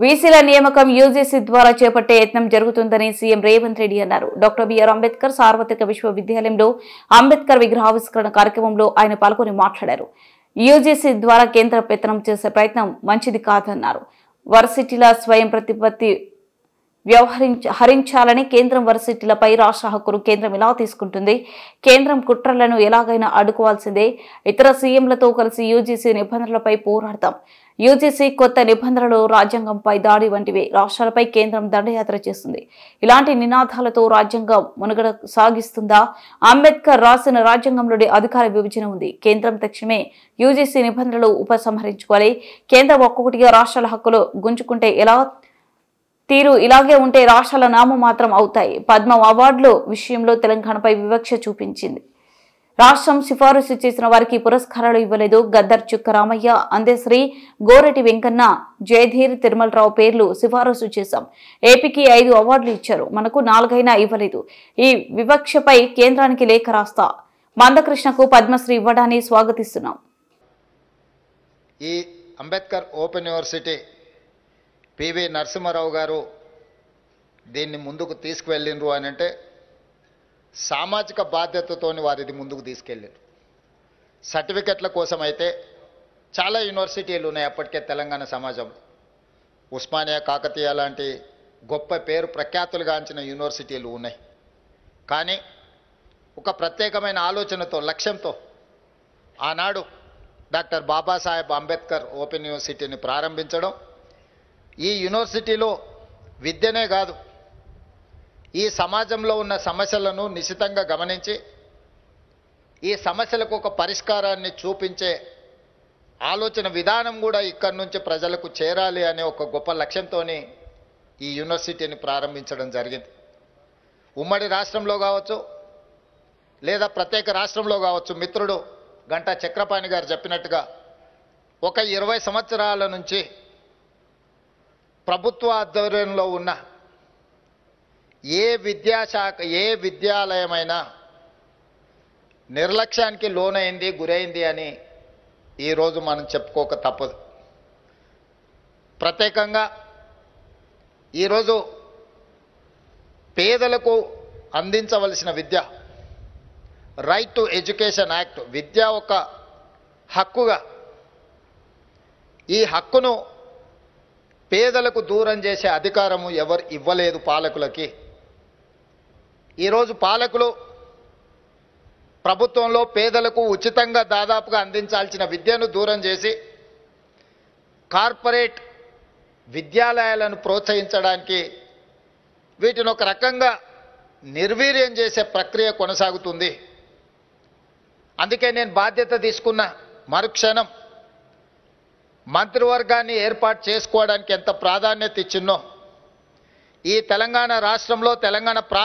బీసీల నియామకం యూజీసీ ద్వారా చేపట్టే యత్నం జరుగుతుందని సీఎం రేవంత్ రెడ్డి అన్నారు. డాక్టర్ బిఆర్ అంబేద్కర్ సార్వత్రిక విశ్వవిద్యాలయంలో అంబేద్కర్ విగ్రహావిష్కరణ కార్యక్రమంలో ఆయన పాల్గొని మాట్లాడారు. యూజీసీ ద్వారా కేంద్ర పెత్తనం చేసే ప్రయత్నం మంచిది కాదన్నారు. వర్సిటీల స్వయం ప్రతిపత్తి హరించాలని కేంద్రం వర్సిటీలపై రాష్ట్ర హక్కును కేంద్రం ఎలా తీసుకుంటుంది? కేంద్రం కుట్రలను ఎలాగైనా అడ్డుకోవాల్సిందే. ఇతర సీఎంలతో కలిసి యూజీసీ నిబంధనలపై పోరాడతాం. యూజీసీ కొత్త నిబంధనలు రాజ్యాంగంపై దాడి వంటివి. రాష్ట్రాలపై కేంద్రం దండయాత్ర చేస్తుంది. ఇలాంటి నినాదాలతో రాజ్యాంగం మనుగడ సాగిస్తుందా? అంబేద్కర్ రాసిన రాజ్యాంగంలోని అధికార విభజన ఉంది. కేంద్రం తక్షణమే యూజీసీ నిబంధనలు ఉపసంహరించుకోవాలి. కేంద్రం ఒక్కొక్కటిగా రాష్ట్రాల హక్కులు గుంజుకుంటే ఎలా తీరు ఇలాగే ఉంటే రాష్ట్రాల నామమాత్రం అవుతాయి. పద్మ అవార్డుల విషయంలో తెలంగాణపై వివక్ష చూపించింది. రాష్ట్రం సిఫారసు చేసిన వారికి పురస్కారాలు ఇవ్వలేదు. గద్దర్, చుక్క రామయ్య, అందశ్రీ, గోరెటి వెంకన్న, జయధీర్, తిరుమలరావు పేర్లు సిఫారసు చేశాం. ఏపీకి 5 అవార్డులు ఇచ్చారు. మనకు 4 ఇవ్వలేదు. ఈ వివక్షపై కేంద్రానికి లేఖ రాస్తా. మందకృష్ణకు పద్మశ్రీ ఇవ్వడాన్ని స్వాగతిస్తున్నాం. ఈ Ambedkar open university PV Narasimha Rao గారు దీన్ని ముందుకు తీసుకువెళ్ళిండ్రు అని అంటే సామాజిక బాధ్యతతోని వారిది ముందుకు తీసుకెళ్ళారు. సర్టిఫికెట్ల కోసం అయితే చాలా యూనివర్సిటీలు ఉన్నాయి అప్పటికే తెలంగాణ సమాజంలో. ఉస్మానియా, కాకతీయ లాంటి గొప్ప పేరు ప్రఖ్యాతులుగాంచిన యూనివర్సిటీలు ఉన్నాయి. కానీ ఒక ప్రత్యేకమైన ఆలోచనతో, లక్ష్యంతో ఆనాడు డాక్టర్ బాబాసాహెబ్ అంబేద్కర్ ఓపెన్ యూనివర్సిటీని ప్రారంభించడం, ఈ యూనివర్సిటీలో విద్యనే కాదు ఈ సమాజంలో ఉన్న సమస్యలను నిశితంగా గమనించి ఈ సమస్యలకు ఒక పరిష్కారాన్ని చూపించే ఆలోచన విధానం కూడా ఇక్కడి నుంచి ప్రజలకు చేరాలి అనే ఒక గొప్ప లక్ష్యంతో ఈ యూనివర్సిటీని ప్రారంభించడం జరిగింది. ఉమ్మడి రాష్ట్రంలో కావచ్చు లేదా ప్రత్యేక రాష్ట్రంలో కావచ్చు, మిత్రుడు గంటా చక్రపాణి గారు చెప్పినట్టుగా ఒక 20 సంవత్సరాల నుంచి ప్రభుత్వ ఆధ్వర్యంలో ఉన్న ఏ విద్యాశాఖ, ఏ విద్యాలయమైనా నిర్లక్ష్యానికి లోనైంది, గురైంది అని ఈరోజు మనం చెప్పుకోక తప్పదు. ప్రత్యేకంగా ఈరోజు పేదలకు అందించవలసిన విద్య, రైట్ టు ఎడ్యుకేషన్ యాక్ట్, విద్య ఒక హక్కుగా, ఈ హక్కును పేదలకు దూరం చేసే అధికారము ఎవరు ఇవ్వలేదు పాలకులకి. ఈరోజు పాలకులు ప్రభుత్వంలో పేదలకు ఉచితంగా దాదాపుగా అందించాల్సిన విద్యను దూరం చేసి కార్పొరేట్ విద్యాలయాలను ప్రోత్సహించడానికి వీటిని ఒక రకంగా నిర్వీర్యం చేసే ప్రక్రియ కొనసాగుతుంది. అందుకే నేను బాధ్యత తీసుకున్న మరుక్షణం మంత్రివర్గాన్ని ఏర్పాటు చేసుకోవడానికి ఎంత ప్రాధాన్యత ఇచ్చినో, ఈ తెలంగాణ రాష్ట్రంలో తెలంగాణ